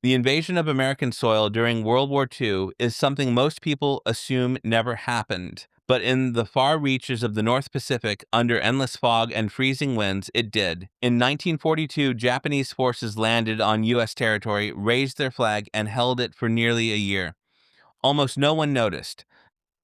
The invasion of American soil during World War II is something most people assume never happened. But in the far reaches of the North Pacific, under endless fog and freezing winds, it did. In 1942, Japanese forces landed on U.S. territory, raised their flag, and held it for nearly a year. Almost no one noticed.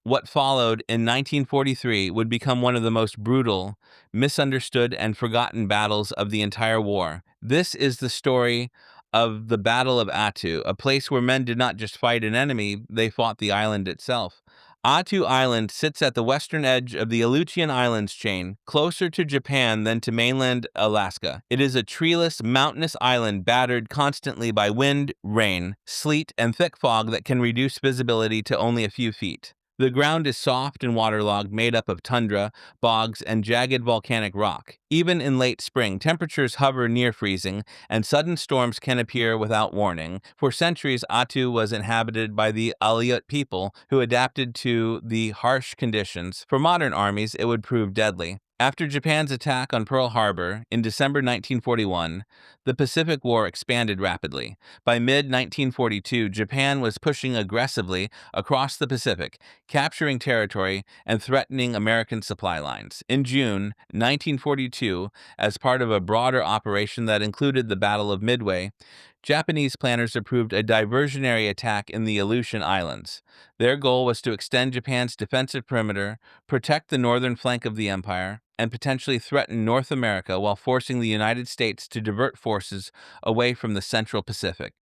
What followed in 1943 would become one of the most brutal, misunderstood, and forgotten battles of the entire war. This is the story of the Battle of Attu, a place where men did not just fight an enemy, they fought the island itself. Attu Island sits at the western edge of the Aleutian Islands chain, closer to Japan than to mainland Alaska. It is a treeless, mountainous island battered constantly by wind, rain, sleet, and thick fog that can reduce visibility to only a few feet. The ground is soft and waterlogged, made up of tundra, bogs, and jagged volcanic rock. Even in late spring, temperatures hover near freezing, and sudden storms can appear without warning. For centuries, Attu was inhabited by the Aleut people, who adapted to the harsh conditions. For modern armies, it would prove deadly. After Japan's attack on Pearl Harbor in December 1941, the Pacific War expanded rapidly. By mid-1942, Japan was pushing aggressively across the Pacific, capturing territory and threatening American supply lines. In June 1942, as part of a broader operation that included the Battle of Midway, Japanese planners approved a diversionary attack in the Aleutian Islands. Their goal was to extend Japan's defensive perimeter, protect the northern flank of the empire, and potentially threaten North America while forcing the United States to divert forces away from the Central Pacific.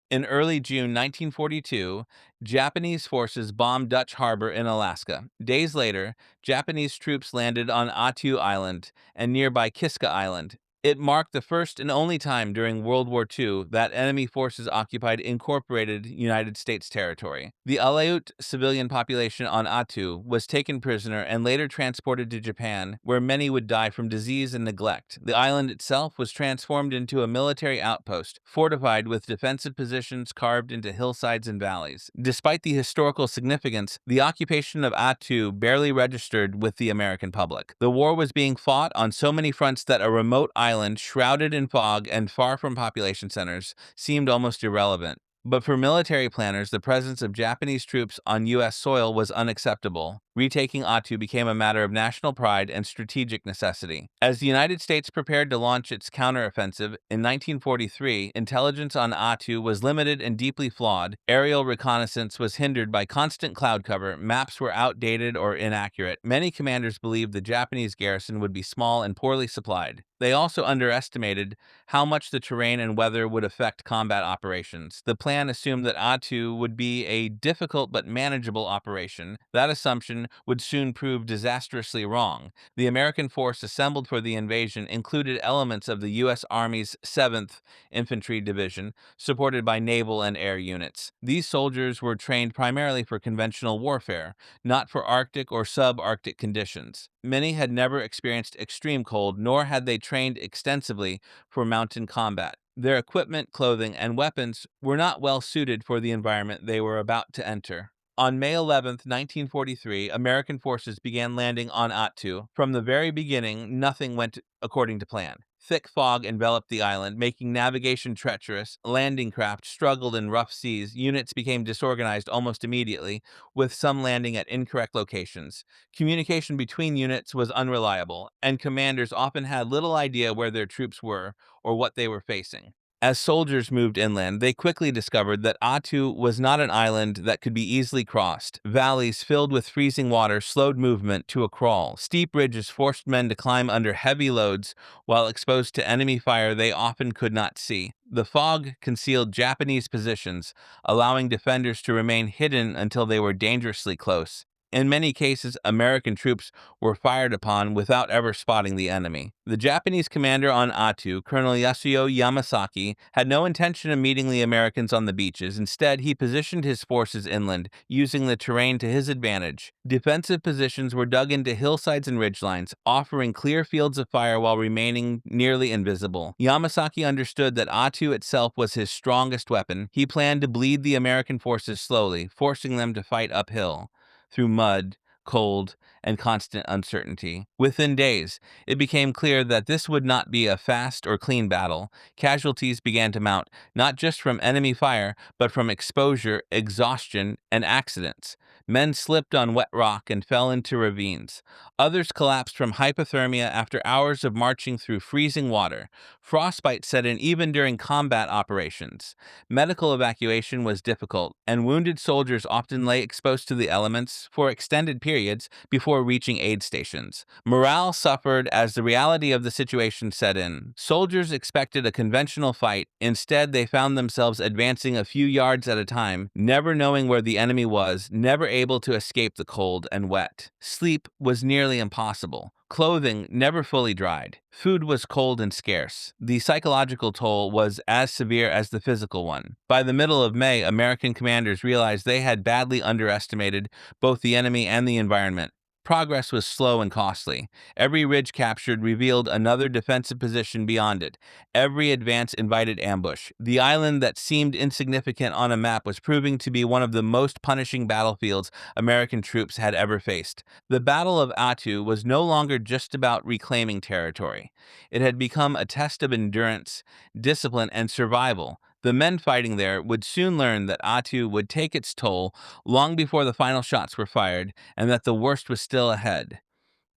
In early June 1942, Japanese forces bombed Dutch Harbor in Alaska. Days later, Japanese troops landed on Attu Island and nearby Kiska Island. It marked the first and only time during World War II that enemy forces occupied incorporated United States territory. The Aleut civilian population on Attu was taken prisoner and later transported to Japan, where many would die from disease and neglect. The island itself was transformed into a military outpost, fortified with defensive positions carved into hillsides and valleys. Despite the historical significance, the occupation of Attu barely registered with the American public. The war was being fought on so many fronts that a remote island shrouded in fog and far from population centers seemed almost irrelevant. But for military planners, the presence of Japanese troops on U.S. soil was unacceptable. Retaking Attu became a matter of national pride and strategic necessity. As the United States prepared to launch its counteroffensive in 1943, intelligence on Attu was limited and deeply flawed. Aerial reconnaissance was hindered by constant cloud cover, maps were outdated or inaccurate. Many commanders believed the Japanese garrison would be small and poorly supplied. They also underestimated how much the terrain and weather would affect combat operations. The plan assumed that Attu would be a difficult but manageable operation. That assumption would soon prove disastrously wrong. The American force assembled for the invasion included elements of the U.S. Army's 7th Infantry Division, supported by naval and air units. These soldiers were trained primarily for conventional warfare, not for Arctic or subarctic conditions. Many had never experienced extreme cold, nor had they trained extensively for mountain combat. Their equipment, clothing, and weapons were not well suited for the environment they were about to enter. On May 11, 1943, American forces began landing on Attu. From the very beginning, nothing went according to plan. Thick fog enveloped the island, making navigation treacherous. Landing craft struggled in rough seas. Units became disorganized almost immediately, with some landing at incorrect locations. Communication between units was unreliable, and commanders often had little idea where their troops were or what they were facing. As soldiers moved inland, they quickly discovered that Attu was not an island that could be easily crossed. Valleys filled with freezing water slowed movement to a crawl. Steep ridges forced men to climb under heavy loads while exposed to enemy fire they often could not see. The fog concealed Japanese positions, allowing defenders to remain hidden until they were dangerously close. In many cases, American troops were fired upon without ever spotting the enemy. The Japanese commander on Attu, Colonel Yasuo Yamasaki, had no intention of meeting the Americans on the beaches. Instead, he positioned his forces inland, using the terrain to his advantage. Defensive positions were dug into hillsides and ridgelines, offering clear fields of fire while remaining nearly invisible. Yamasaki understood that Attu itself was his strongest weapon. He planned to bleed the American forces slowly, forcing them to fight uphill, through mud, cold, and constant uncertainty. Within days, it became clear that this would not be a fast or clean battle. Casualties began to mount, not just from enemy fire, but from exposure, exhaustion, and accidents. Men slipped on wet rock and fell into ravines. Others collapsed from hypothermia after hours of marching through freezing water. Frostbite set in even during combat operations. Medical evacuation was difficult, and wounded soldiers often lay exposed to the elements for extended periods before reaching aid stations. Morale suffered as the reality of the situation set in. Soldiers expected a conventional fight. Instead, they found themselves advancing a few yards at a time, never knowing where the enemy was, never able to escape the cold and wet. Sleep was nearly impossible. Clothing never fully dried. Food was cold and scarce. The psychological toll was as severe as the physical one. By the middle of May, American commanders realized they had badly underestimated both the enemy and the environment. Progress was slow and costly. Every ridge captured revealed another defensive position beyond it. Every advance invited ambush. The island that seemed insignificant on a map was proving to be one of the most punishing battlefields American troops had ever faced. The Battle of Attu was no longer just about reclaiming territory. It had become a test of endurance, discipline, and survival. The men fighting there would soon learn that Attu would take its toll long before the final shots were fired, and that the worst was still ahead.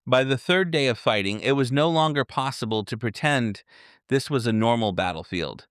By the third day of fighting, it was no longer possible to pretend this was a normal battlefield.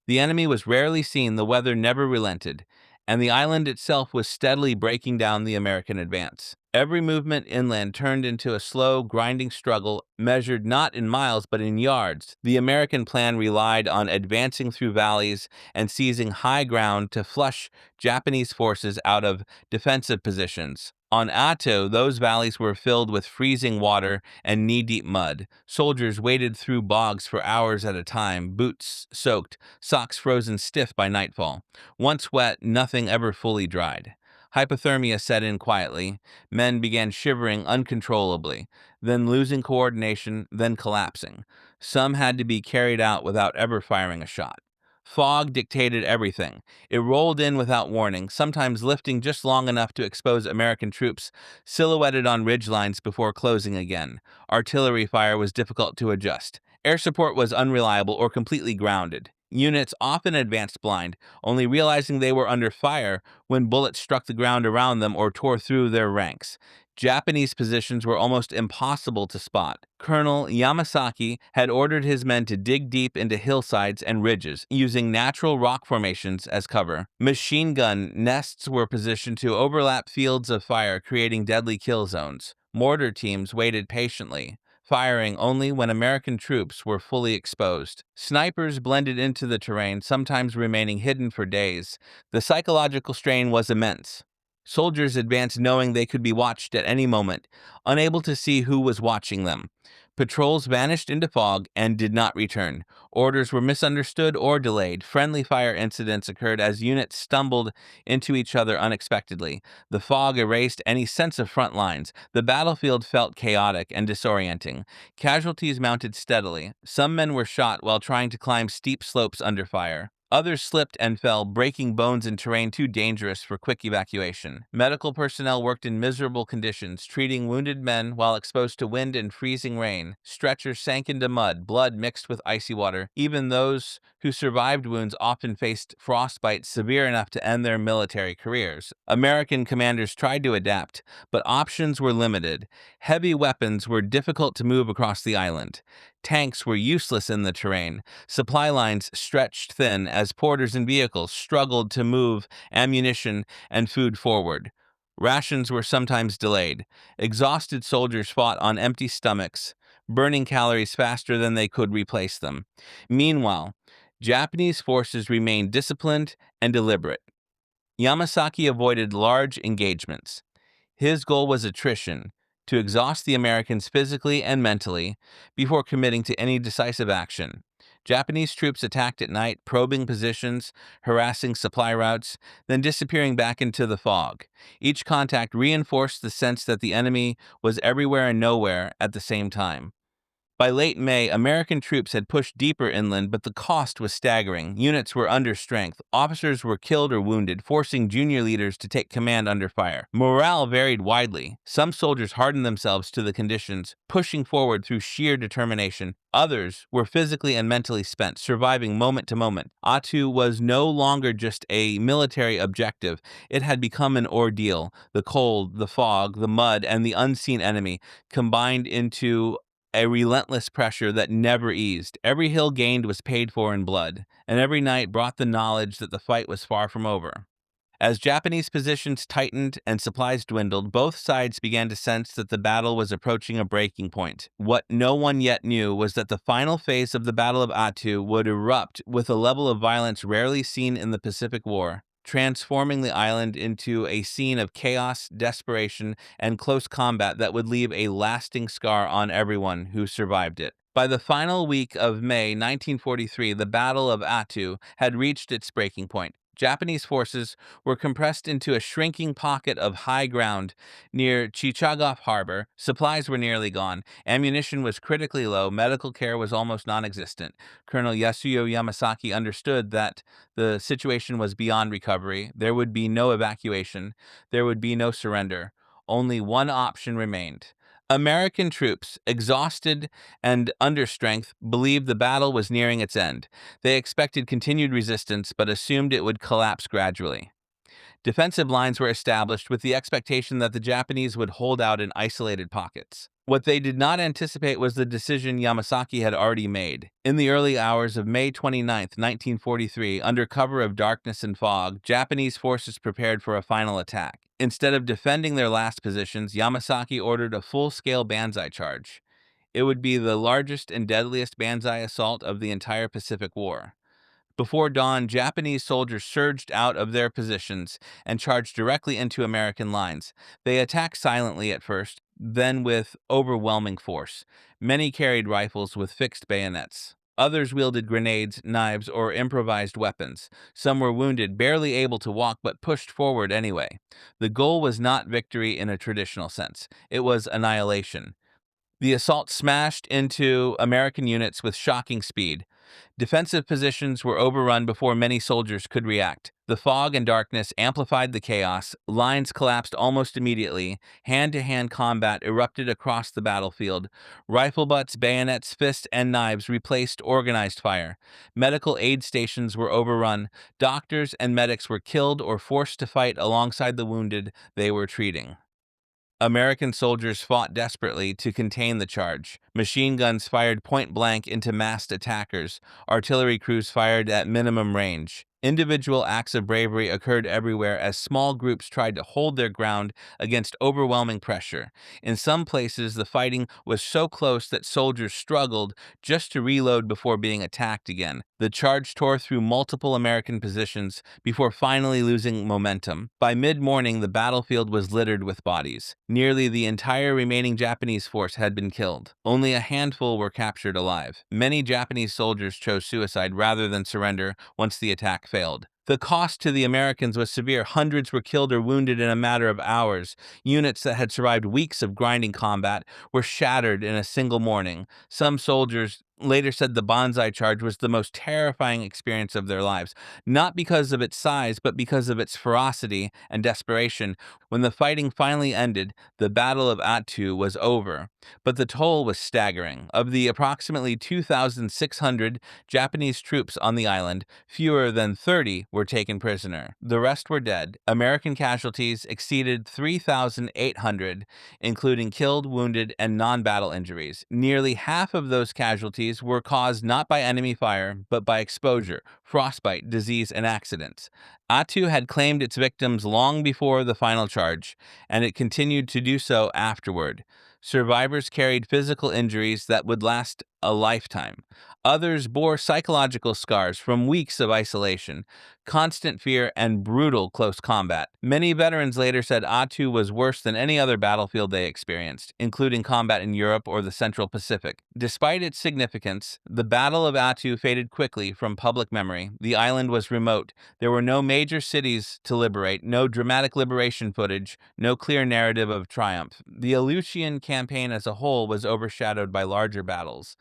The enemy was rarely seen, the weather never relented, and the island itself was steadily breaking down the American advance. Every movement inland turned into a slow, grinding struggle, measured not in miles but in yards. The American plan relied on advancing through valleys and seizing high ground to flush Japanese forces out of defensive positions. On Attu, those valleys were filled with freezing water and knee-deep mud. Soldiers waded through bogs for hours at a time, boots soaked, socks frozen stiff by nightfall. Once wet, nothing ever fully dried. Hypothermia set in quietly. Men began shivering uncontrollably, then losing coordination, then collapsing. Some had to be carried out without ever firing a shot. Fog dictated everything. It rolled in without warning, sometimes lifting just long enough to expose American troops silhouetted on ridgelines before closing again. Artillery fire was difficult to adjust. Air support was unreliable or completely grounded. Units often advanced blind, only realizing they were under fire when bullets struck the ground around them or tore through their ranks. Japanese positions were almost impossible to spot. Colonel Yamasaki had ordered his men to dig deep into hillsides and ridges, using natural rock formations as cover. Machine gun nests were positioned to overlap fields of fire, creating deadly kill zones. Mortar teams waited patiently, firing only when American troops were fully exposed. Snipers blended into the terrain, sometimes remaining hidden for days. The psychological strain was immense. Soldiers advanced knowing they could be watched at any moment, unable to see who was watching them. Patrols vanished into fog and did not return. Orders were misunderstood or delayed. Friendly fire incidents occurred as units stumbled into each other unexpectedly. The fog erased any sense of front lines. The battlefield felt chaotic and disorienting. Casualties mounted steadily. Some men were shot while trying to climb steep slopes under fire. Others slipped and fell, breaking bones in terrain too dangerous for quick evacuation. Medical personnel worked in miserable conditions, treating wounded men while exposed to wind and freezing rain. Stretchers sank into mud, blood mixed with icy water. Even those who survived wounds often faced frostbite severe enough to end their military careers. American commanders tried to adapt, but options were limited. Heavy weapons were difficult to move across the island. Tanks were useless in the terrain. Supply lines stretched thin as porters and vehicles struggled to move ammunition and food forward. Rations were sometimes delayed. Exhausted soldiers fought on empty stomachs, burning calories faster than they could replace them. Meanwhile, Japanese forces remained disciplined and deliberate. Yamasaki avoided large engagements. His goal was attrition, to exhaust the Americans physically and mentally before committing to any decisive action. Japanese troops attacked at night, probing positions, harassing supply routes, then disappearing back into the fog. Each contact reinforced the sense that the enemy was everywhere and nowhere at the same time. By late May, American troops had pushed deeper inland, but the cost was staggering. Units were under strength. Officers were killed or wounded, forcing junior leaders to take command under fire. Morale varied widely. Some soldiers hardened themselves to the conditions, pushing forward through sheer determination. Others were physically and mentally spent, surviving moment to moment. Attu was no longer just a military objective. It had become an ordeal. The cold, the fog, the mud, and the unseen enemy combined into a relentless pressure that never eased. Every hill gained was paid for in blood, and every night brought the knowledge that the fight was far from over. As Japanese positions tightened and supplies dwindled, both sides began to sense that the battle was approaching a breaking point. What no one yet knew was that the final phase of the Battle of Attu would erupt with a level of violence rarely seen in the Pacific War, transforming the island into a scene of chaos, desperation, and close combat that would leave a lasting scar on everyone who survived it. By the final week of May 1943, the Battle of Attu had reached its breaking point. Japanese forces were compressed into a shrinking pocket of high ground near Chichagof Harbor. Supplies were nearly gone. Ammunition was critically low. Medical care was almost non-existent. Colonel Yasuo Yamasaki understood that the situation was beyond recovery. There would be no evacuation. There would be no surrender. Only one option remained. American troops, exhausted and under strength, believed the battle was nearing its end. They expected continued resistance, but assumed it would collapse gradually. Defensive lines were established with the expectation that the Japanese would hold out in isolated pockets. What they did not anticipate was the decision Yamasaki had already made. In the early hours of May 29, 1943, under cover of darkness and fog, Japanese forces prepared for a final attack. Instead of defending their last positions, Yamasaki ordered a full-scale banzai charge. It would be the largest and deadliest banzai assault of the entire Pacific War. Before dawn, Japanese soldiers surged out of their positions and charged directly into American lines. They attacked silently at first, then with overwhelming force. Many carried rifles with fixed bayonets. Others wielded grenades, knives, or improvised weapons. Some were wounded, barely able to walk, but pushed forward anyway. The goal was not victory in a traditional sense. It was annihilation. The assault smashed into American units with shocking speed. Defensive positions were overrun before many soldiers could react. The fog and darkness amplified the chaos. Lines collapsed almost immediately. Hand-to-hand combat erupted across the battlefield. Rifle butts, bayonets, fists, and knives replaced organized fire. Medical aid stations were overrun. Doctors and medics were killed or forced to fight alongside the wounded they were treating. American soldiers fought desperately to contain the charge. Machine guns fired point-blank into massed attackers. Artillery crews fired at minimum range. Individual acts of bravery occurred everywhere as small groups tried to hold their ground against overwhelming pressure. In some places, the fighting was so close that soldiers struggled just to reload before being attacked again. The charge tore through multiple American positions before finally losing momentum. By mid-morning, the battlefield was littered with bodies. Nearly the entire remaining Japanese force had been killed. Only a handful were captured alive. Many Japanese soldiers chose suicide rather than surrender once the attack failed. The cost to the Americans was severe. Hundreds were killed or wounded in a matter of hours. Units that had survived weeks of grinding combat were shattered in a single morning. Some soldiers later said the banzai charge was the most terrifying experience of their lives, not because of its size, but because of its ferocity and desperation. When the fighting finally ended, the Battle of Attu was over, but the toll was staggering. Of the approximately 2,600 Japanese troops on the island, fewer than 30 were taken prisoner. The rest were dead. American casualties exceeded 3,800, including killed, wounded, and non-battle injuries. Nearly half of those casualties were caused not by enemy fire, but by exposure, frostbite, disease, and accidents. Attu had claimed its victims long before the final charge, and it continued to do so afterward. Survivors carried physical injuries that would last a lifetime. Others bore psychological scars from weeks of isolation, constant fear, and brutal close combat. Many veterans later said Attu was worse than any other battlefield they experienced, including combat in Europe or the Central Pacific. Despite its significance, the Battle of Attu faded quickly from public memory. The island was remote. There were no major cities to liberate, no dramatic liberation footage, no clear narrative of triumph. The Aleutian campaign as a whole was overshadowed by larger battles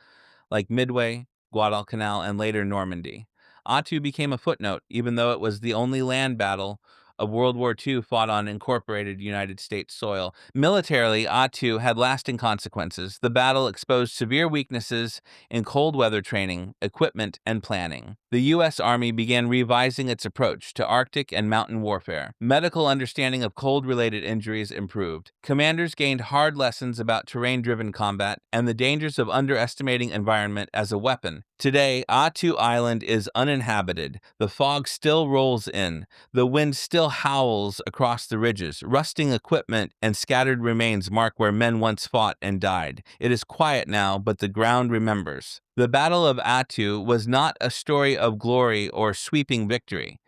like Midway, Guadalcanal, and later Normandy. Attu became a footnote, even though it was the only land battle of World War II fought on incorporated United States soil. Militarily, Attu had lasting consequences. The battle exposed severe weaknesses in cold weather training, equipment, and planning. The U.S. Army began revising its approach to Arctic and mountain warfare. Medical understanding of cold-related injuries improved. Commanders gained hard lessons about terrain-driven combat and the dangers of underestimating environment as a weapon. Today, Attu Island is uninhabited. The fog still rolls in. The wind still howls across the ridges. Rusting equipment and scattered remains mark where men once fought and died. It is quiet now, but the ground remembers. The Battle of Attu was not a story of glory or sweeping victory.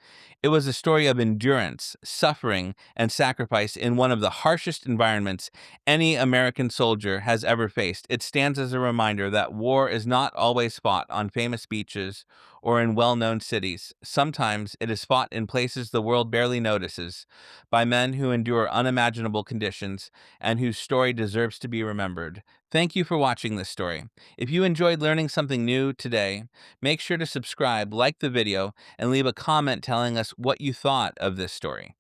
It was a story of endurance, suffering, and sacrifice in one of the harshest environments any American soldier has ever faced. It stands as a reminder that war is not always fought on famous beaches or in well-known cities. Sometimes it is fought in places the world barely notices, by men who endure unimaginable conditions and whose story deserves to be remembered. Thank you for watching this story. If you enjoyed learning something new today, make sure to subscribe, like the video, and leave a comment telling us what you thought of this story.